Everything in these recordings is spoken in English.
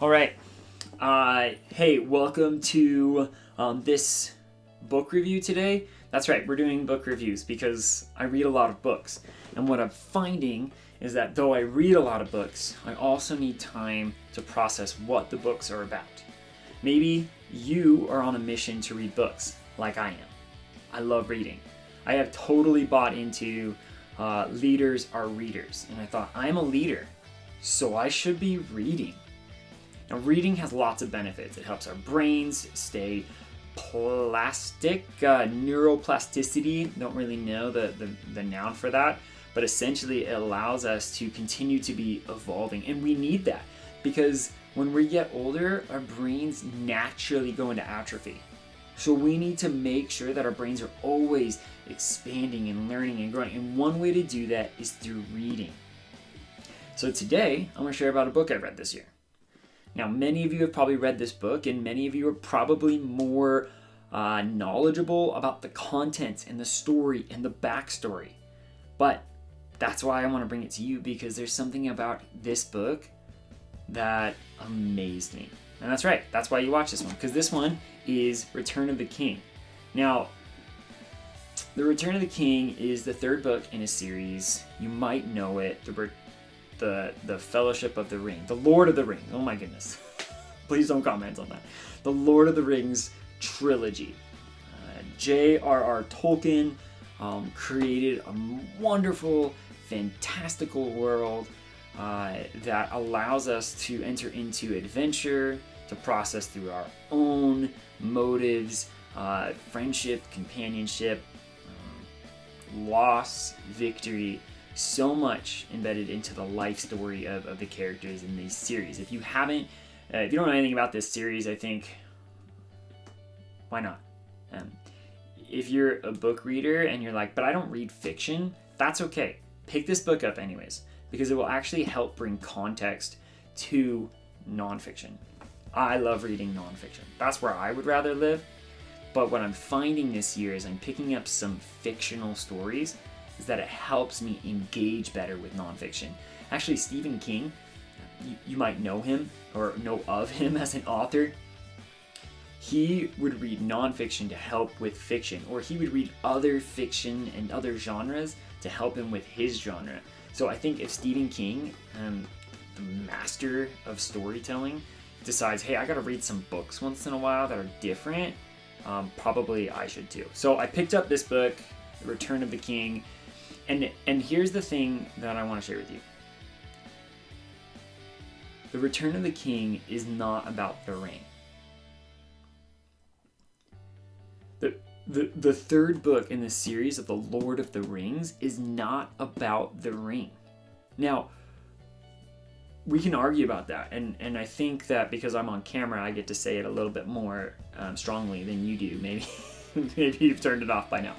All right. Hey, welcome to this book review today. That's right, we're doing book reviews because I read a lot of books. And what I'm finding is that though I read a lot of books, I also need time to process what the books are about. Maybe you are on a mission to read books, like I am. I love reading. I have totally bought into leaders are readers. And I thought, I'm a leader, so I should be reading. Now, reading has lots of benefits. It helps our brains stay plastic, neuroplasticity. Don't really know the noun for that, but essentially it allows us to continue to be evolving, and we need that because when we get older, our brains naturally go into atrophy. So we need to make sure that our brains are always expanding and learning and growing, and one way to do that is through reading. So today, I'm going to share about a book I read this year. Now, many of you have probably read this book, and many of you are probably more knowledgeable about the content and the story and the backstory. But that's why I want to bring it to you, because there's something about this book that amazed me. And that's right, that's why you watch this one, because this one is Return of the King. Now, The Return of the King is the third book in a series. You might know it, the Fellowship of the Ring, the Lord of the Rings. Oh my goodness. Please don't comment on that. The Lord of the Rings trilogy. J.R.R. Tolkien created a wonderful, fantastical world that allows us to enter into adventure, to process through our own motives, friendship, companionship, loss, victory. So much embedded into the life story of the characters in these series. If you don't know anything about this series, I think, why not? If you're a book reader and you're like, but I don't read fiction, that's okay. Pick this book up anyways, because it will actually help bring context to nonfiction. I love reading nonfiction. That's where I would rather live. But what I'm finding this year is I'm picking up some fictional stories is that it helps me engage better with nonfiction. Actually, Stephen King, you might know him or know of him as an author. He would read nonfiction to help with fiction, or he would read other fiction and other genres to help him with his genre. So I think if Stephen King, the master of storytelling, decides, hey, I gotta read some books once in a while that are different, probably I should too. So I picked up this book, The Return of the King. And here's the thing that I want to share with you. The Return of the King is not about the ring. The third book in the series of the Lord of the Rings is not about the ring. Now, we can argue about that, and I think that because I'm on camera, I get to say it a little bit more strongly than you do. Maybe you've turned it off by now.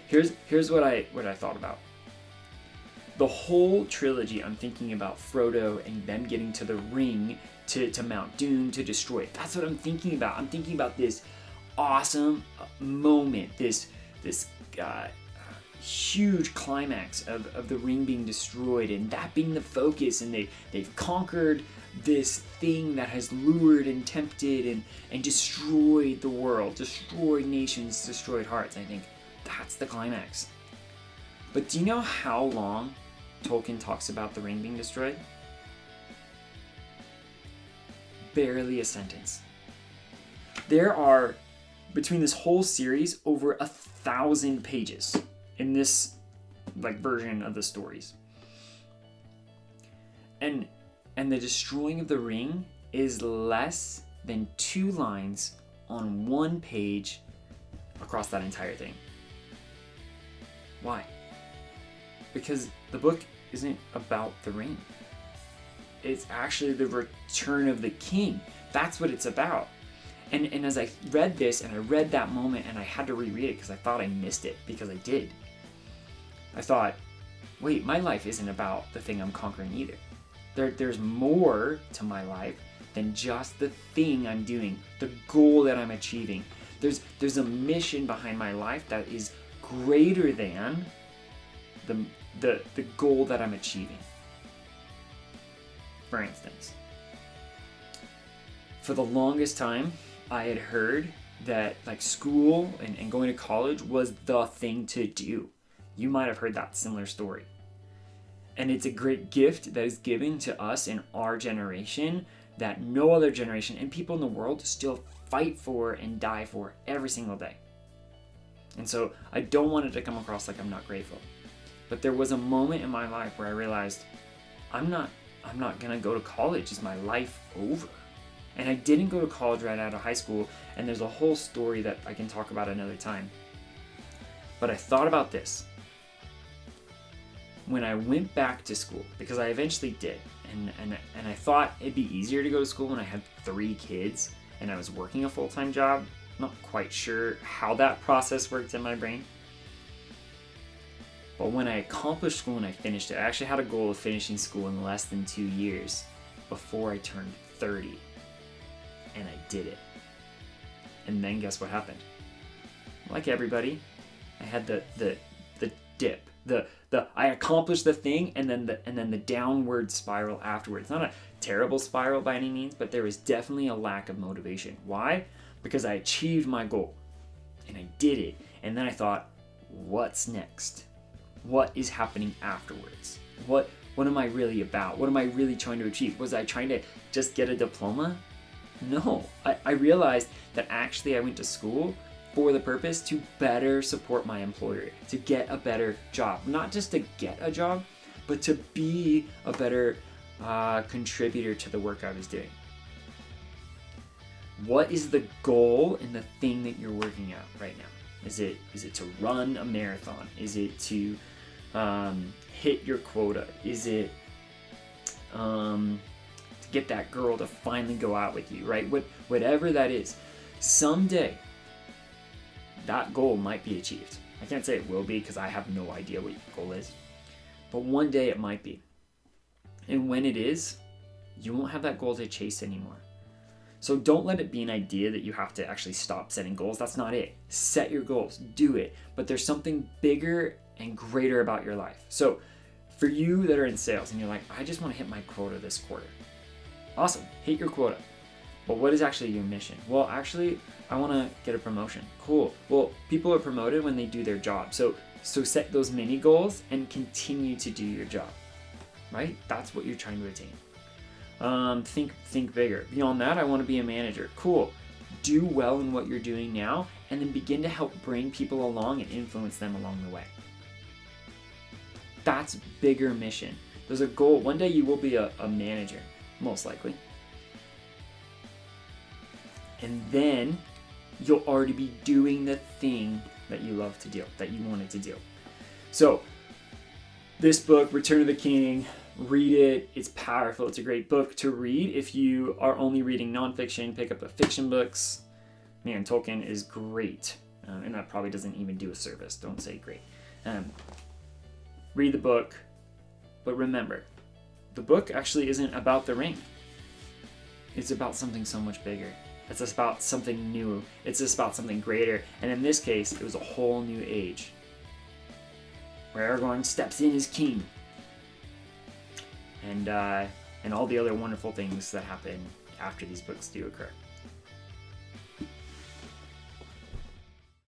Here's what I thought about. The whole trilogy, I'm thinking about Frodo and them getting to the ring to Mount Doom to destroy it. That's what I'm thinking about. I'm thinking about this awesome moment, this huge climax of the ring being destroyed and that being the focus, and they've conquered this thing that has lured and tempted and destroyed the world, destroyed nations, destroyed hearts. I think that's the climax. But do you know how long Tolkien talks about the ring being destroyed? Barely a sentence. There are, between this whole series, over 1,000 pages in this version of the stories. And the destroying of the ring is less than 2 lines on 1 page across that entire thing. Why? Because the book isn't about the ring. It's actually the return of the king. That's what it's about. And as I read this, and I read that moment, and I had to reread it because I thought I missed it, because I did. I thought, wait, my life isn't about the thing I'm conquering either. There's more to my life than just the thing I'm doing, the goal that I'm achieving. There's a mission behind my life that is greater than the goal that I'm achieving. For instance, for the longest time, I had heard that like school and going to college was the thing to do. You might have heard that similar story. And it's a great gift that is given to us in our generation that no other generation and people in the world still fight for and die for every single day. And so I don't want it to come across like I'm not grateful. But there was a moment in my life where I realized I'm not gonna go to college. Is my life over? And I didn't go to college right out of high school, and there's a whole story that I can talk about another time. But I thought about this. When I went back to school, because I eventually did, and I thought it'd be easier to go to school when I had 3 kids and I was working a full-time job. Not quite sure how that process worked in my brain. But when I accomplished school and I finished it, I actually had a goal of finishing school in less than 2 years before I turned 30. And I did it. And then guess what happened? Like everybody, I had the dip. I accomplished the thing and then the downward spiral afterwards. Not a terrible spiral by any means, but there was definitely a lack of motivation. Why? Because I achieved my goal and I did it. And then I thought, what's next? What is happening afterwards? What am I really about? What am I really trying to achieve? Was I trying to just get a diploma? No, I realized that actually I went to school for the purpose to better support my employer, to get a better job. Not just to get a job, but to be a better contributor to the work I was doing. What is the goal in the thing that you're working at right now? Is it to run a marathon? Is it to hit your quota? Is it to get that girl to finally go out with you, right? Whatever that is, someday that goal might be achieved. I can't say it will be because I have no idea what your goal is, but one day it might be. And when it is, you won't have that goal to chase anymore. So don't let it be an idea that you have to actually stop setting goals. That's not it. Set your goals, do it. But there's something bigger and greater about your life. So for you that are in sales and you're like, I just want to hit my quota this quarter. Awesome, hit your quota. But what is actually your mission? Well, actually, I want to get a promotion. Cool. Well, people are promoted when they do their job. So set those mini goals and continue to do your job, right? That's what you're trying to attain. Think bigger. Beyond that, I want to be a manager. Cool. Do well in what you're doing now, and then begin to help bring people along and influence them along the way. That's bigger mission. There's a goal. One day you will be a manager, most likely. And then you'll already be doing the thing that you love to do, that you wanted to do. So this book, Return of the King, read it. It's powerful. It's a great book to read. If you are only reading nonfiction, pick up the fiction books. Man, Tolkien is great. And that probably doesn't even do a service. Don't say great. Read the book. But remember, the book actually isn't about the ring. It's about something so much bigger. It's just about something new. It's just about something greater. And in this case, it was a whole new age where Aragorn steps in as king. And all the other wonderful things that happen after these books do occur.